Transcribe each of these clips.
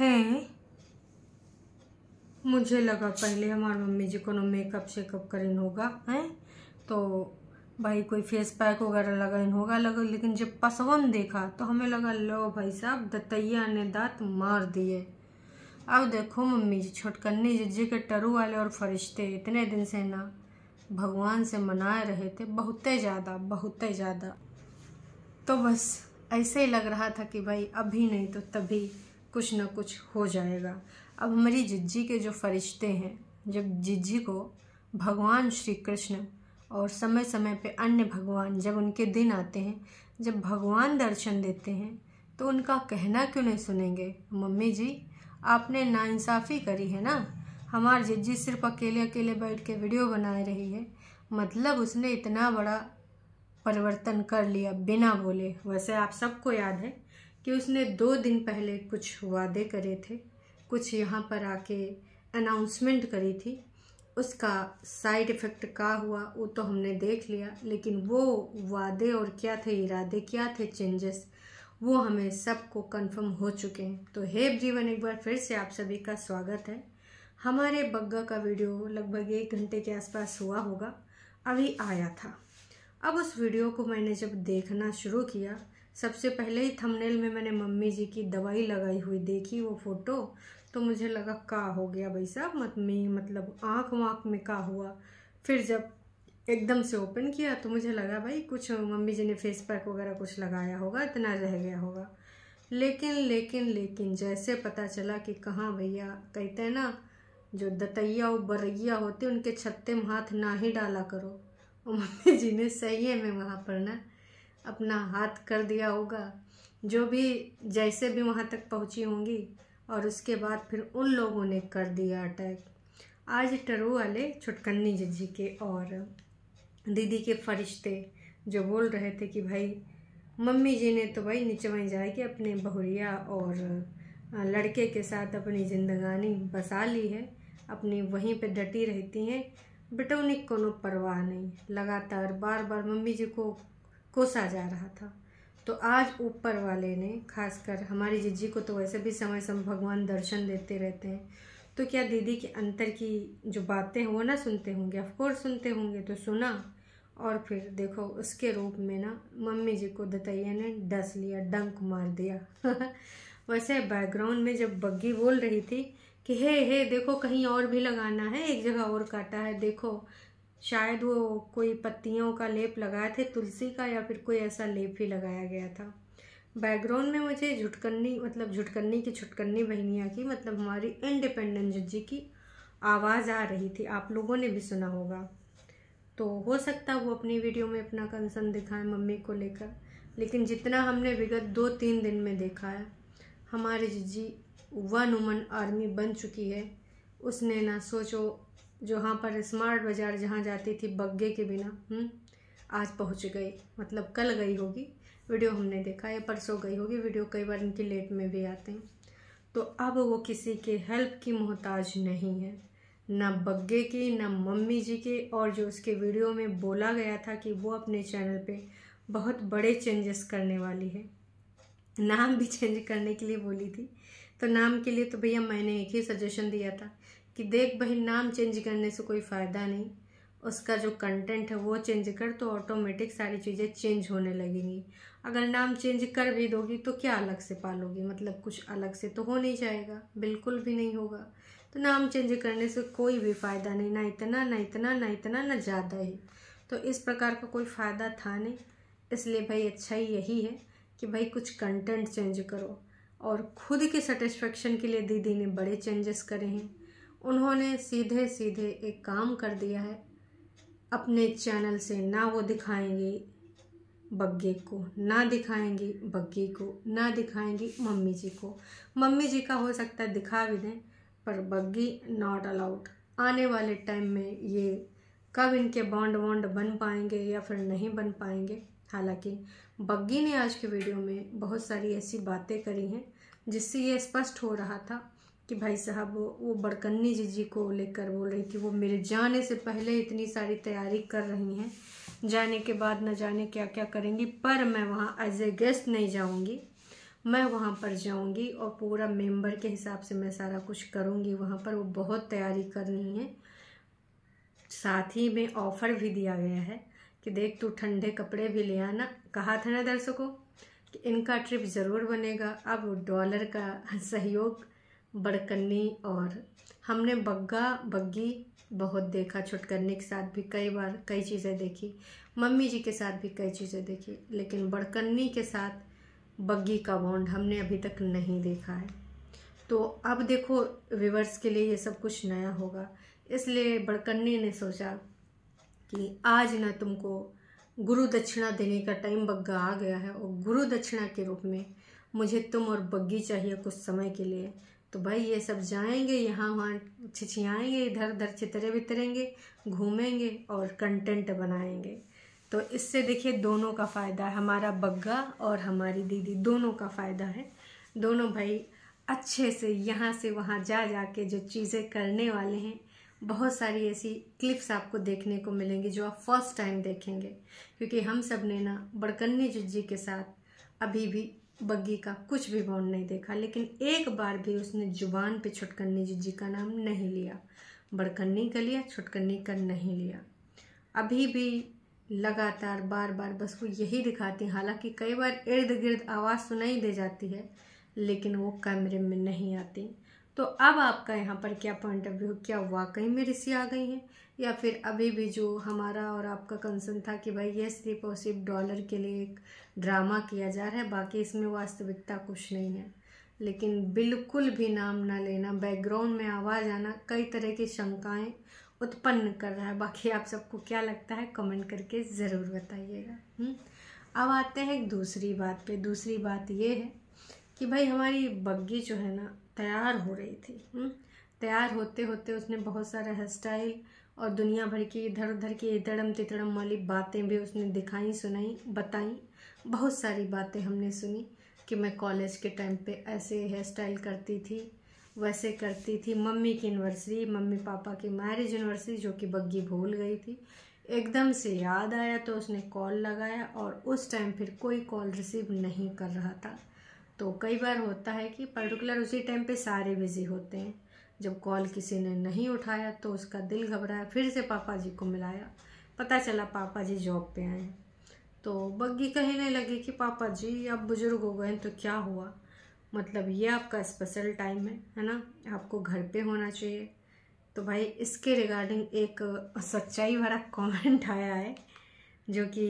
हैं। मुझे लगा पहले हमारी मम्मी जी को मेकअप शेकअप करीन होगा हैं, तो भाई कोई फेस पैक वगैरह लगाइन होगा लेकिन जब पसवन देखा तो हमें लगा लो भाई साहब दतैया ने दांत मार दिए। अब देखो मम्मी जी छोटकन्नी जिज्जी के टरू वाले और फरिश्ते इतने दिन से ना भगवान से मनाए रहे थे, बहुत ज़्यादा। तो बस ऐसे ही लग रहा था कि भाई अभी नहीं तो तभी कुछ ना कुछ हो जाएगा। अब हमारी जिज्जी के जो फरिश्ते हैं, जब जिज्जी को भगवान श्री कृष्ण और समय समय पे अन्य भगवान जब उनके दिन आते हैं, जब भगवान दर्शन देते हैं, तो उनका कहना क्यों नहीं सुनेंगे। मम्मी जी आपने नाइंसाफ़ी करी है ना। हमारी जिज्जी सिर्फ अकेले बैठ के वीडियो बना रही है, मतलब उसने इतना बड़ा परिवर्तन कर लिया बिना बोले। वैसे आप सबको याद है कि उसने 2 दिन पहले कुछ वादे करे थे, कुछ यहाँ पर आके अनाउंसमेंट करी थी। उसका साइड इफ़ेक्ट क्या हुआ वो तो हमने देख लिया, लेकिन वो वादे और क्या थे इरादे, क्या थे चेंजेस, वो हमें सबको कंफर्म हो चुके हैं। तो हे जीवन, एक बार फिर से आप सभी का स्वागत है। हमारे बग्गा का वीडियो लगभग 1 घंटे के आसपास हुआ होगा, अभी आया था। अब उस वीडियो को मैंने जब देखना शुरू किया, सबसे पहले ही थंबनेल में मैंने मम्मी जी की दवाई लगाई हुई देखी वो फ़ोटो, तो मुझे लगा क्या हो गया भाई साहब, मतलब आँख वाँख में क्या हुआ। फिर जब एकदम से ओपन किया तो मुझे लगा भाई कुछ मम्मी जी ने फेस पैक वगैरह कुछ लगाया होगा, इतना रह गया होगा। लेकिन जैसे पता चला कि कहाँ भैया, कहते हैं ना जो दतैया और बरैया होते उनके छत्ते में हाथ ना ही डाला करो। और मम्मी जी ने सही में वहाँ पर ना अपना हाथ कर दिया होगा, जो भी जैसे भी वहाँ तक पहुँची होंगी, और उसके बाद फिर उन लोगों ने कर दिया अटैक। आज टरू वाले छुटकन्नी जिज्जी के और दीदी के फरिश्ते जो बोल रहे थे कि भाई मम्मी जी ने तो भाई निचवाई जाएगी अपने बहुरिया और लड़के के साथ अपनी जिंदगानी बसा ली है, अपनी वहीं पे डटी रहती हैं, बेटौनी कोनो परवाह नहीं। लगातार बार बार मम्मी जी को कोसा जा रहा था। तो आज ऊपर वाले ने, खासकर हमारी जिज्जी को तो वैसे भी समय समय भगवान दर्शन देते रहते हैं, तो क्या दीदी के अंतर की जो बातें हैं वो ना सुनते होंगे, ऑफकोर्स सुनते होंगे। तो सुना, और फिर देखो उसके रूप में ना मम्मी जी को दतैया ने डस लिया, डंक मार दिया। वैसे बैकग्राउंड में जब बग्गी बोल रही थी कि हे देखो कहीं और भी लगाना है, एक जगह और काटा है, देखो शायद वो कोई पत्तियों का लेप लगाए थे, तुलसी का, या फिर कोई ऐसा लेप ही लगाया गया था। बैकग्राउंड में मुझे झुटकन्नी की छुटकन्नी बहनिया की, मतलब हमारी इंडिपेंडेंट जिज्जी की आवाज़ आ रही थी। आप लोगों ने भी सुना होगा। तो हो सकता है वो अपनी वीडियो में अपना कंसर्न दिखाएं मम्मी को लेकर, लेकिन जितना हमने विगत 2-3 दिन में देखा है, हमारी जिज्जी 1 वुमन आर्मी बन चुकी है। उसने ना सोचो, जहाँ पर स्मार्ट बाज़ार जहाँ जाती थी बग्गे के बिना, आज पहुँच गई। मतलब कल गई होगी, वीडियो हमने देखा, या परसों गई होगी। वीडियो कई बार इनकी लेट में भी आते हैं। तो अब वो किसी के हेल्प की मोहताज नहीं है, ना बग्गे की, ना मम्मी जी के। और जो उसके वीडियो में बोला गया था कि वो अपने चैनल पे बहुत बड़े चेंजेस करने वाली है, नाम भी चेंज करने के लिए बोली थी। तो नाम के लिए तो भैया मैंने एक ही सजेशन दिया था कि देख बहन, नाम चेंज करने से कोई फ़ायदा नहीं, उसका जो कंटेंट है वो चेंज कर, तो ऑटोमेटिक सारी चीज़ें चेंज होने लगेंगी। अगर नाम चेंज कर भी दोगी तो क्या अलग से पालोगी, मतलब कुछ अलग से तो हो नहीं जाएगा, बिल्कुल भी नहीं होगा। तो नाम चेंज करने से कोई भी फ़ायदा नहीं, ना इतना ना ज़्यादा ही। तो इस प्रकार का कोई फ़ायदा था नहीं, इसलिए भाई अच्छा ही यही है कि भाई कुछ कंटेंट चेंज करो। और खुद के सेटिस्फेक्शन के लिए दीदी ने बड़े चेंजेस करे हैं। उन्होंने सीधे एक काम कर दिया है, अपने चैनल से ना वो दिखाएंगी बग्गे को, ना दिखाएंगी बग्गी को, ना दिखाएंगी मम्मी जी को। मम्मी जी का हो सकता है दिखा भी दें, पर बग्गी नॉट अलाउड। आने वाले टाइम में ये कब इनके बॉन्ड बन पाएंगे या फिर नहीं बन पाएंगे। हालांकि बग्गी ने आज के वीडियो में बहुत सारी ऐसी बातें करी हैं जिससे ये स्पष्ट हो रहा था कि भाई साहब वो बड़कन्नी जिज्जी को लेकर बोल रही थी, वो मेरे जाने से पहले इतनी सारी तैयारी कर रही हैं, जाने के बाद न जाने क्या क्या करेंगी, पर मैं वहाँ एज ए गेस्ट नहीं जाऊँगी। मैं वहाँ पर जाऊँगी और पूरा मेंबर के हिसाब से मैं सारा कुछ करूँगी वहाँ पर। वो बहुत तैयारी कर रही हैं। साथ ही में ऑफ़र भी दिया गया है कि देख तू ठंडे कपड़े भी ले आना। कहा था ना दर्शकों कि इनका ट्रिप ज़रूर बनेगा। अब डॉलर का सहयोग बड़कन्नी और हमने बग्गी बहुत देखा, छुटकन्नी के साथ भी कई बार कई चीज़ें देखी, मम्मी जी के साथ भी कई चीज़ें देखी, लेकिन बड़कन्नी के साथ बग्गी का बॉन्ड हमने अभी तक नहीं देखा है। तो अब देखो व्यूअर्स के लिए ये सब कुछ नया होगा, इसलिए बड़कन्नी ने सोचा कि आज ना तुमको गुरु दक्षिणा देने का टाइम बग्गा आ गया है और गुरु दक्षिणा के रूप में मुझे तुम और बग्गी चाहिए कुछ समय के लिए। तो भाई ये सब जाएंगे यहाँ वहाँ छिछियाएंगे, इधर उधर चितरे बितरेंगे, घूमेंगे और कंटेंट बनाएंगे। तो इससे देखिए दोनों का फ़ायदा है, हमारा बग्गा और हमारी दीदी दोनों का फ़ायदा है। दोनों भाई अच्छे से यहाँ से वहाँ जा के जो चीज़ें करने वाले हैं, बहुत सारी ऐसी क्लिप्स आपको देखने को मिलेंगी जो आप फर्स्ट टाइम देखेंगे। क्योंकि हम सब ने ना बड़कन्नी जिज्जी के साथ अभी भी बग्गी का कुछ भी बॉन्ड नहीं देखा, लेकिन एक बार भी उसने जुबान पे छुटकन्नी जिज्जी का नाम नहीं लिया। बड़कन्नी का लिया, छुटकन्नी का नहीं लिया। अभी भी लगातार बार बार बस वो यही दिखाती हैं। हालांकि कई बार इर्द गिर्द आवाज़ सुनाई दे जाती है, लेकिन वो कैमरे में नहीं आती। तो अब आपका यहाँ पर क्या पॉइंट ऑफ व्यू, क्या वाकई में ऋषि आ गई हैं, या फिर अभी भी जो हमारा और आपका कंसर्न था कि भाई ये सिर्फ और सिर्फ डॉलर के लिए एक ड्रामा किया जा रहा है, बाकी इसमें वास्तविकता कुछ नहीं है। लेकिन बिल्कुल भी नाम ना लेना, बैकग्राउंड में आवाज़ आना कई तरह की शंकाएं उत्पन्न कर रहा है। बाकी आप सबको क्या लगता है कमेंट करके ज़रूर बताइएगा। अब आते हैं एक दूसरी बात पे। दूसरी बात ये है कि भाई हमारी बग्गी जो है ना तैयार हो रही थी। तैयार होते होते उसने बहुत सारा हेयर स्टाइल और दुनिया भर की इधर उधर की इधड़म तितड़म वाली बातें भी उसने दिखाई, सुनाई, बताई। बहुत सारी बातें हमने सुनी कि मैं कॉलेज के टाइम पे ऐसे हेयर स्टाइल करती थी, वैसे करती थी। मम्मी की एनिवर्सरी, मम्मी पापा की मैरिज एनिवर्सरी जो कि बग्गी भूल गई थी, एकदम से याद आया तो उसने कॉल लगाया और उस टाइम फिर कोई कॉल रिसीव नहीं कर रहा था। तो कई बार होता है कि पर्टिकुलर उसी टाइम पे सारे बिजी होते हैं। जब कॉल किसी ने नहीं उठाया तो उसका दिल घबराया, फिर से पापा जी को मिलाया, पता चला पापा जी जॉब पे आए हैं। तो बग्गी कहने लगी कि पापा जी अब बुजुर्ग हो गए तो क्या हुआ, मतलब ये आपका स्पेशल टाइम है ना, आपको घर पे होना चाहिए। तो भाई इसके रिगार्डिंग एक सच्चाई भरा कमेंट आया है जो कि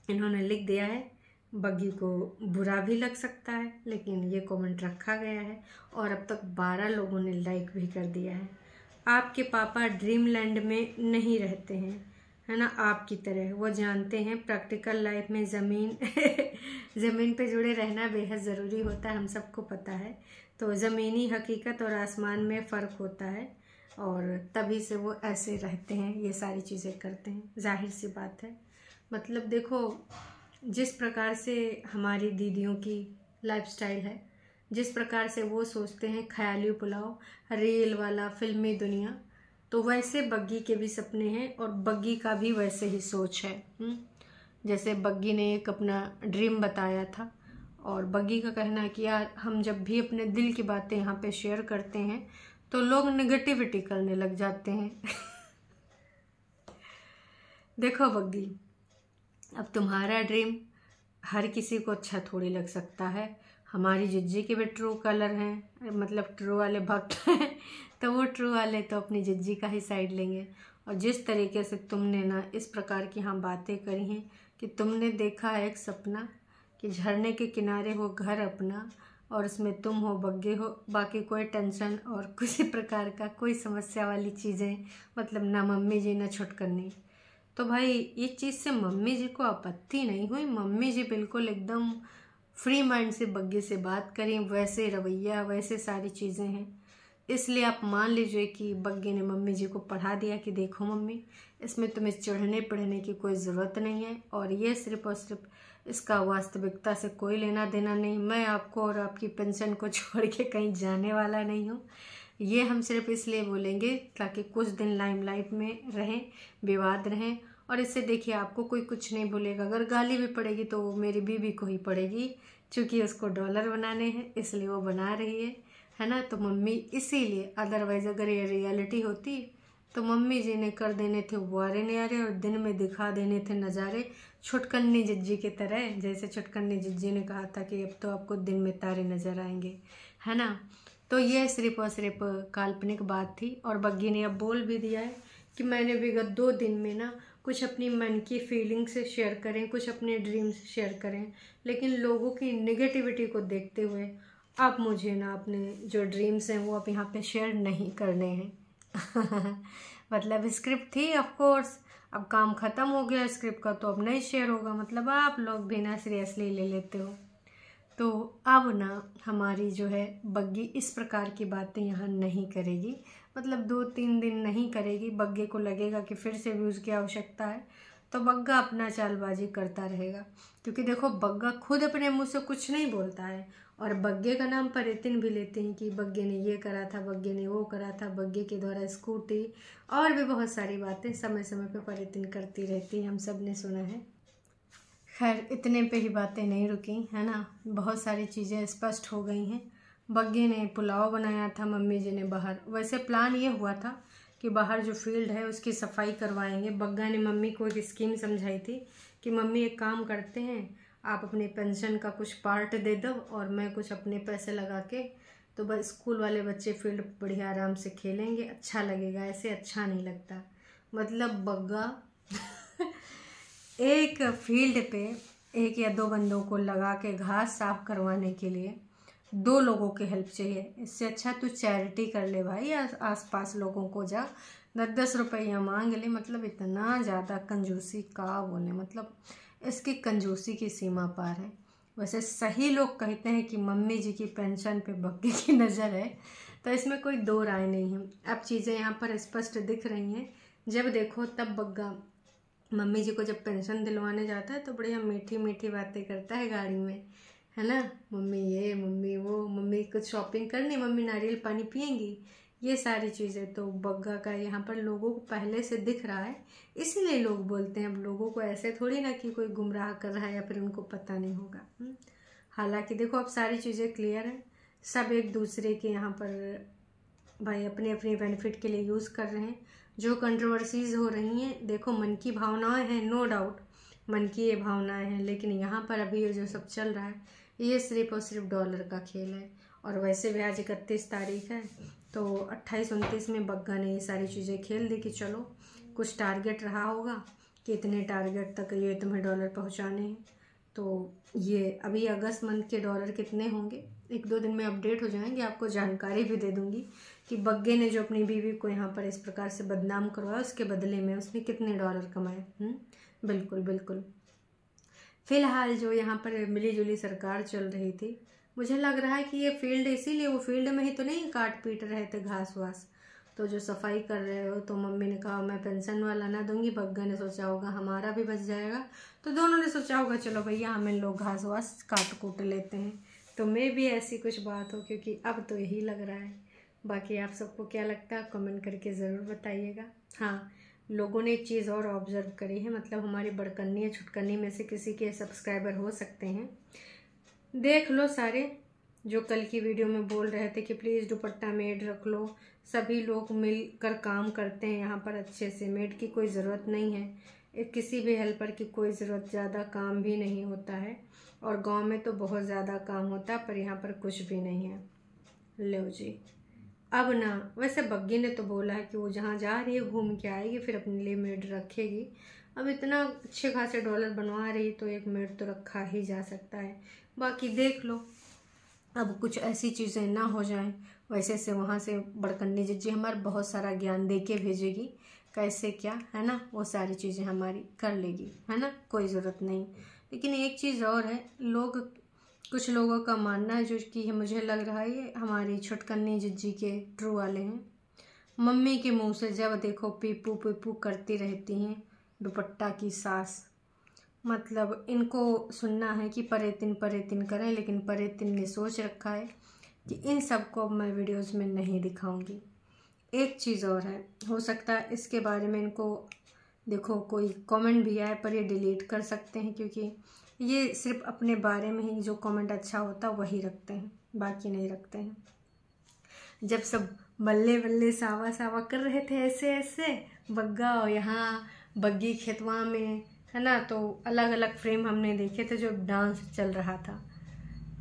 इन्होंने लिख दिया है। बग्गी को बुरा भी लग सकता है, लेकिन ये कमेंट रखा गया है और अब तक 12 लोगों ने लाइक भी कर दिया है। आपके पापा ड्रीम लैंड में नहीं रहते हैं, है ना, आपकी तरह। वो जानते हैं प्रैक्टिकल लाइफ में ज़मीन पे जुड़े रहना बेहद ज़रूरी होता है, हम सबको पता है। तो ज़मीनी हकीकत और आसमान में फ़र्क होता है और तभी से वो ऐसे रहते हैं, ये सारी चीज़ें करते हैं, जाहिर सी बात है। मतलब देखो जिस प्रकार से हमारी दीदियों की लाइफस्टाइल है, जिस प्रकार से वो सोचते हैं ख्याली पुलाव, रील वाला, फिल्मी दुनिया, तो वैसे बग्गी के भी सपने हैं और बग्गी का भी वैसे ही सोच है। जैसे बग्गी ने एक अपना ड्रीम बताया था और बग्गी का कहना है कि यार हम जब भी अपने दिल की बातें यहाँ पे शेयर करते हैं तो लोग नेगेटिविटी करने लग जाते हैं। देखो बग्गी, अब तुम्हारा ड्रीम हर किसी को अच्छा थोड़ी लग सकता है। हमारी जिज्जी के भी ट्रू कलर हैं, मतलब ट्रू वाले भक्त हैं, तो वो ट्रू वाले तो अपनी जिज्जी का ही साइड लेंगे। और जिस तरीके से तुमने ना इस प्रकार की हाँ बातें करी हैं कि तुमने देखा है एक सपना कि झरने के किनारे हो घर अपना और उसमें तुम हो, बग्गे हो, बाकी कोई टेंशन और किसी प्रकार का कोई समस्या वाली चीज़ें, मतलब ना मम्मी जी ना छुटकन्नी। तो भाई ये चीज़ से मम्मी जी को आपत्ति नहीं हुई। मम्मी जी बिल्कुल एकदम फ्री माइंड से बग्गी से बात करें, वैसे रवैया, वैसे सारी चीज़ें हैं। इसलिए आप मान लीजिए कि बग्गी ने मम्मी जी को पढ़ा दिया कि देखो मम्मी, इसमें तुम्हें चढ़ने पढ़ने की कोई ज़रूरत नहीं है और ये सिर्फ और सिर्फ इसका वास्तविकता से कोई लेना देना नहीं। मैं आपको और आपकी पेंशन को छोड़ के कहीं जाने वाला नहीं हूँ। ये हम सिर्फ इसलिए बोलेंगे ताकि कुछ दिन लाइमलाइट में रहें, विवाद रहें और इससे देखिए आपको कोई कुछ नहीं बोलेगा। अगर गाली भी पड़ेगी तो वो मेरी बीवी को ही पड़ेगी, क्योंकि उसको डॉलर बनाने हैं इसलिए वो बना रही है ना। तो मम्मी इसीलिए, अदरवाइज अगर ये रियलिटी होती तो मम्मी जी ने कर देने थे वारे न्यारे और दिन में दिखा देने थे नज़ारे, छुटकन्नी जिज्जी की तरह। जैसे छुटकन्नी जिज्जी ने कहा था कि अब तो आपको दिन में तारे नज़र आएंगे, है ना। तो ये सिर्फ और सिर्फ काल्पनिक बात थी। और बग्गी ने अब बोल भी दिया है कि मैंने विगत 2 दिन में ना कुछ अपनी मन की फीलिंग्स शेयर करें, कुछ अपने ड्रीम्स शेयर करें, लेकिन लोगों की नेगेटिविटी को देखते हुए अब मुझे ना अपने जो ड्रीम्स हैं वो अब यहाँ पे शेयर नहीं करने हैं। मतलब स्क्रिप्ट थी ऑफ कोर्स, अब काम ख़त्म हो गया स्क्रिप्ट का, तो अब नहीं शेयर होगा। मतलब आप लोग भी ना सीरियसली ले लेते हो। तो अब ना हमारी जो है बग्गी इस प्रकार की बातें यहाँ नहीं करेगी। मतलब 2-3 दिन नहीं करेगी। बग्गे को लगेगा कि फिर से व्यूज़ की आवश्यकता है तो बग्गा अपना चालबाजी करता रहेगा। क्योंकि देखो बग्गा खुद अपने मुंह से कुछ नहीं बोलता है, और बग्गे का नाम परितिन भी लेते हैं कि बग्गे ने ये करा था, बग्गे ने वो करा था, बग्गे के द्वारा स्कूटी और भी बहुत सारी बातें समय समय पे परितिन करती रहती है, हम सब ने सुना है। खैर इतने पे ही बातें नहीं रुकी, है ना। बहुत सारी चीज़ें स्पष्ट हो गई हैं। बग्गे ने पुलाव बनाया था मम्मी जी ने बाहर। वैसे प्लान ये हुआ था कि बाहर जो फील्ड है उसकी सफाई करवाएंगे। बग्गा ने मम्मी को एक स्कीम समझाई थी कि मम्मी एक काम करते हैं, आप अपने पेंशन का कुछ पार्ट दे दो और मैं कुछ अपने पैसे लगा के, तो बस स्कूल वाले बच्चे फील्ड बढ़िया आराम से खेलेंगे, अच्छा लगेगा। ऐसे अच्छा नहीं लगता। मतलब बग्गा एक फील्ड पे 1 या 2 बंदों को लगा के घास साफ करवाने के लिए 2 लोगों की हेल्प चाहिए। इससे अच्छा तू चैरिटी कर ले भाई, आसपास लोगों को जा 10-10 रुपया मांग ले। मतलब इतना ज़्यादा कंजूसी का बोले, मतलब इसकी कंजूसी की सीमा पार है। वैसे सही लोग कहते हैं कि मम्मी जी की पेंशन पे बग्गे की नज़र है, तो इसमें कोई 2 राय नहीं है। अब चीज़ें यहाँ पर स्पष्ट दिख रही हैं। जब देखो तब बग्गा मम्मी जी को जब पेंशन दिलवाने जाता है तो बढ़िया मीठी मीठी बातें करता है गाड़ी में, है ना। मम्मी ये, मम्मी वो, मम्मी कुछ शॉपिंग करनी, मम्मी नारियल पानी पियेंगी, ये सारी चीज़ें। तो बग्गा का यहाँ पर लोगों को पहले से दिख रहा है, इसीलिए लोग बोलते हैं। अब लोगों को ऐसे थोड़ी ना कि कोई गुमराह कर रहा है या फिर उनको पता नहीं होगा। हालांकि देखो अब सारी चीज़ें क्लियर है। सब एक दूसरे के यहाँ पर भाई अपने अपने बेनिफिट के लिए यूज़ कर रहे हैं। जो कंट्रोवर्सीज हो रही हैं, देखो मन की भावनाएं हैं, नो डाउट मन की ये भावनाएं हैं, लेकिन यहाँ पर अभी ये जो सब चल रहा है ये सिर्फ और सिर्फ डॉलर का खेल है। और वैसे भी आज 31 तारीख है, तो 28-29 में बग्गा ने ये सारी चीज़ें खेल दी कि चलो कुछ टारगेट रहा होगा कि इतने टारगेट तक ये तुम्हें डॉलर पहुँचाने हैं। तो ये अभी अगस्त मंथ के डॉलर कितने होंगे 1-2 दिन में अपडेट हो जाएंगे, आपको जानकारी भी दे दूंगी कि बग्गे ने जो अपनी बीवी को यहाँ पर इस प्रकार से बदनाम करवाया उसके बदले में उसने कितने डॉलर कमाए। बिल्कुल बिल्कुल। फिलहाल जो यहाँ पर मिली जुली सरकार चल रही थी, मुझे लग रहा है कि ये फील्ड इसीलिए, वो फील्ड में ही तो नहीं काट पीट रहे थे घास वास, तो जो सफाई कर रहे हो। तो मम्मी ने कहा मैं पेंशन वाला ना दूंगी, बग्गा ने सोचा होगा हमारा भी बच जाएगा, तो दोनों ने सोचा होगा चलो भैया हम इन लोग घास वास काट कूट लेते हैं। तो मैं भी ऐसी कुछ बात हो, क्योंकि अब तो यही लग रहा है। बाकी आप सबको क्या लगता है कमेंट करके ज़रूर बताइएगा। हाँ, लोगों ने एक चीज़ और ऑब्जर्व करी है, मतलब हमारी बड़कन्नी या छुटकन्नी में से किसी के सब्सक्राइबर हो सकते हैं। देख लो सारे जो कल की वीडियो में बोल रहे थे कि प्लीज़ दुपट्टा मेड रख लो, सभी लोग मिलकर काम करते हैं यहाँ पर अच्छे से, मेड की कोई ज़रूरत नहीं है, किसी भी हेल्पर की कोई ज़रूरत, ज़्यादा काम भी नहीं होता है। और गांव में तो बहुत ज़्यादा काम होता है, पर यहाँ पर कुछ भी नहीं है। लो जी, अब ना वैसे बग्गी ने तो बोला है कि वो जहाँ जा रही है घूम के आएगी, फिर अपने लिए मेड रखेगी। अब इतना अच्छे खासे डॉलर बनवा रही तो एक मेड तो रखा ही जा सकता है। बाकी देख लो अब कुछ ऐसी चीज़ें ना हो जाएं, वैसे से वहाँ से बड़कन्नी जिज्जी हमारा बहुत सारा ज्ञान दे के भेजेगी, कैसे क्या, है ना, वो सारी चीज़ें हमारी कर लेगी, है ना, कोई ज़रूरत नहीं। लेकिन एक चीज़ और है, कुछ लोगों का मानना है जो कि मुझे लग रहा है ये हमारी छुटकन्नी जिज्जी के ट्रू वाले हैं। मम्मी के मुंह से जब देखो पीपू पीपू करती रहती हैं दुपट्टा की सास, मतलब इनको सुनना है कि परेतिन परेतिन करें, लेकिन परेतिन ने सोच रखा है कि इन सबको मैं वीडियोस में नहीं दिखाऊंगी। एक चीज़ और है, हो सकता है इसके बारे में इनको देखो कोई कमेंट भी आए पर ये डिलीट कर सकते हैं, क्योंकि ये सिर्फ अपने बारे में ही जो कमेंट अच्छा होता वही रखते हैं, बाकी नहीं रखते हैं। जब सब बल्ले बल्ले सावा सावा कर रहे थे ऐसे ऐसे बग्गा, और यहाँ बग्गी खेतवा में है ना, तो अलग अलग फ्रेम हमने देखे थे जो डांस चल रहा था।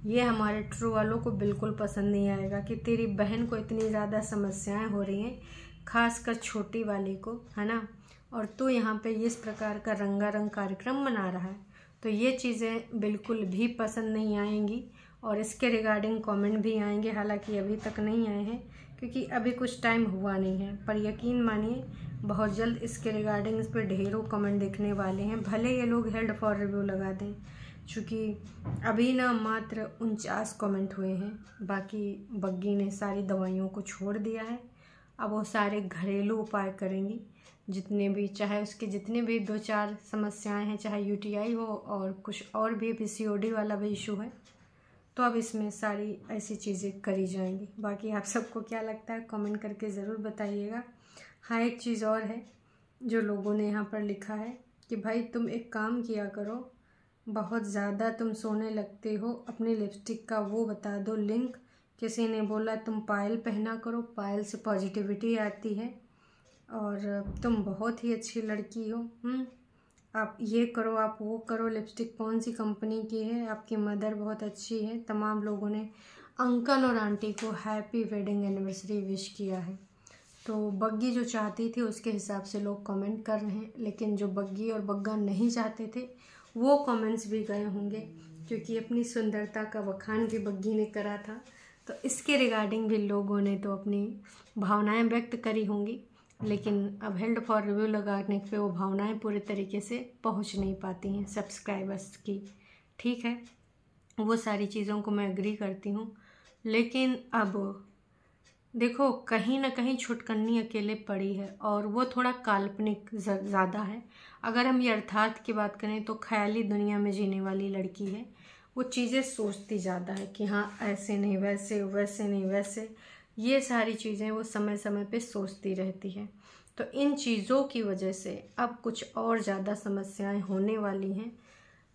ये हमारे ट्रू वालों को बिल्कुल पसंद नहीं आएगा कि तेरी बहन को इतनी ज़्यादा समस्याएं हो रही हैं, खासकर छोटी वाली को, है ना, और तू यहाँ पे इस प्रकार का रंगारंग कार्यक्रम मना रहा है। तो ये चीज़ें बिल्कुल भी पसंद नहीं आएंगी, और इसके रिगार्डिंग कमेंट भी आएंगे। हालांकि अभी तक नहीं आए हैं क्योंकि अभी कुछ टाइम हुआ नहीं है, पर यकीन मानिए बहुत जल्द इसके रिगार्डिंग इस पर ढेरों कमेंट दिखने वाले हैं। भले ये लोग हेल्ड फॉर रिव्यू लगा दें, चूँकि अभी ना मात्र 49 कमेंट हुए हैं। बाकी बग्गी ने सारी दवाइयों को छोड़ दिया है। अब वो सारे घरेलू उपाय करेंगी, जितने भी, चाहे उसके जितने भी 2-4 समस्याएं हैं, चाहे यूटीआई हो और कुछ और भी पीसीओडी वाला भी इशू है, तो अब इसमें सारी ऐसी चीज़ें करी जाएंगी। बाकी आप सबको क्या लगता है कमेंट करके ज़रूर बताइएगा। हाँ, एक चीज़ और है जो लोगों ने यहाँ पर लिखा है कि भाई तुम एक काम किया करो, बहुत ज़्यादा तुम सोने लगते हो, अपनी लिपस्टिक का वो बता दो लिंक। किसी ने बोला तुम पायल पहना करो, पायल से पॉजिटिविटी आती है, और तुम बहुत ही अच्छी लड़की हो, आप ये करो, आप वो करो। लिपस्टिक कौन सी कंपनी की है, आपकी मदर बहुत अच्छी है। तमाम लोगों ने अंकल और आंटी को हैप्पी वेडिंग एनिवर्सरी विश किया है। तो बग्गी जो चाहती थी उसके हिसाब से लोग कमेंट कर रहे हैं, लेकिन जो बग्गी और बग्गा नहीं चाहते थे वो कमेंट्स भी गए होंगे, क्योंकि अपनी सुंदरता का बखान भी बग्गी ने करा था। तो इसके रिगार्डिंग भी लोगों ने तो अपनी भावनाएं व्यक्त करी होंगी, लेकिन अब हेल्ड फॉर रिव्यू लगाने पे वो भावनाएं पूरे तरीके से पहुंच नहीं पाती हैं सब्सक्राइबर्स की। ठीक है, वो सारी चीज़ों को मैं एग्री करती हूँ, लेकिन अब देखो कहीं ना कहीं छुटकन्नी अकेले पड़ी है, और वो थोड़ा काल्पनिक ज़्यादा है। अगर हम यथार्थ की बात करें तो ख्याली दुनिया में जीने वाली लड़की है। वो चीज़ें सोचती ज़्यादा है कि हाँ ऐसे नहीं वैसे, वैसे नहीं वैसे, ये सारी चीज़ें वो समय समय पे सोचती रहती है। तो इन चीज़ों की वजह से अब कुछ और ज़्यादा समस्याएं होने वाली हैं।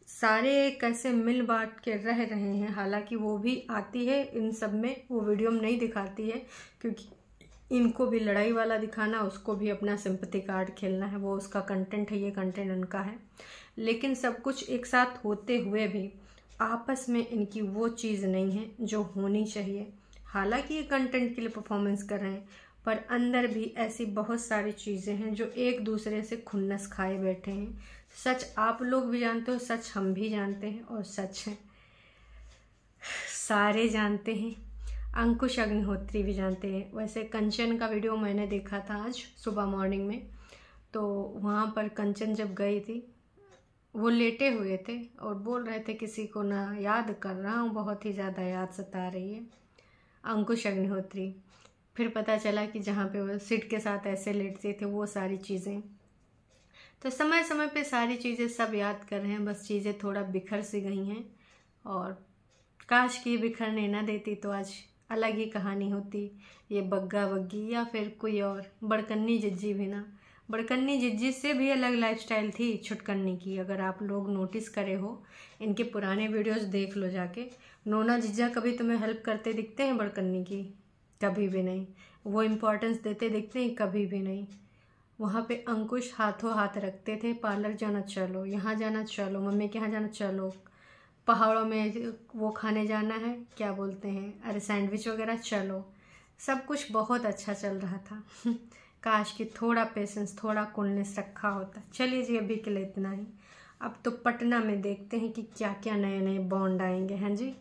सारे कैसे मिल बांट के रह रहे हैं, हालांकि वो भी आती है इन सब में, वो वीडियो में नहीं दिखाती है क्योंकि इनको भी लड़ाई वाला दिखाना, उसको भी अपना सिंपैथी कार्ड खेलना है, वो उसका कंटेंट है, ये कंटेंट उनका है। लेकिन सब कुछ एक साथ होते हुए भी आपस में इनकी वो चीज़ नहीं है जो होनी चाहिए। हालांकि ये कंटेंट के लिए परफॉर्मेंस कर रहे हैं, पर अंदर भी ऐसी बहुत सारी चीज़ें हैं जो एक दूसरे से खुन्नस खाए बैठे हैं। सच आप लोग भी जानते हो, सच हम भी जानते हैं, और सच है सारे जानते हैं, अंकुश अग्निहोत्री भी जानते हैं। वैसे कंचन का वीडियो मैंने देखा था आज सुबह मॉर्निंग में, तो वहाँ पर कंचन जब गई थी वो लेटे हुए थे और बोल रहे थे किसी को ना याद कर रहा हूँ, बहुत ही ज़्यादा याद सता रही है, अंकुश अग्निहोत्री। फिर पता चला कि जहाँ पे वो सिड के साथ ऐसे लेटते थे वो सारी चीज़ें। तो समय समय पे सारी चीज़ें सब याद कर रहे हैं, बस चीज़ें थोड़ा बिखर सी गई हैं, और काश कि बिखरने ना देती तो आज अलग ही कहानी होती। ये बग्गा बग्गी या फिर कोई और बड़कन्नी जिज्जी भी ना, बड़कन्नी जिज्जी से भी अलग लाइफस्टाइल थी छुटकन्नी की। अगर आप लोग नोटिस करे हो, इनके पुराने वीडियोस देख लो जाके, नोना जिज्जा कभी तुम्हें हेल्प करते दिखते हैं बड़कन्नी की? कभी भी नहीं। वो इम्पोर्टेंस देते दिखते हैं? कभी भी नहीं। वहाँ पे अंकुश हाथों हाथ रखते थे, पार्लर जाना चलो, यहाँ जाना चलो, मम्मी के यहाँ जाना चलो, पहाड़ों में वो खाने जाना है, क्या बोलते हैं, अरे सैंडविच वगैरह, चलो। सब कुछ बहुत अच्छा चल रहा था। काश कि थोड़ा पेशेंस, थोड़ा कूलनेस रखा होता। चलिए जी, अभी के लिए इतना ही। अब तो पटना में देखते हैं कि क्या क्या नए नए बॉन्ड आएंगे। हैं जी।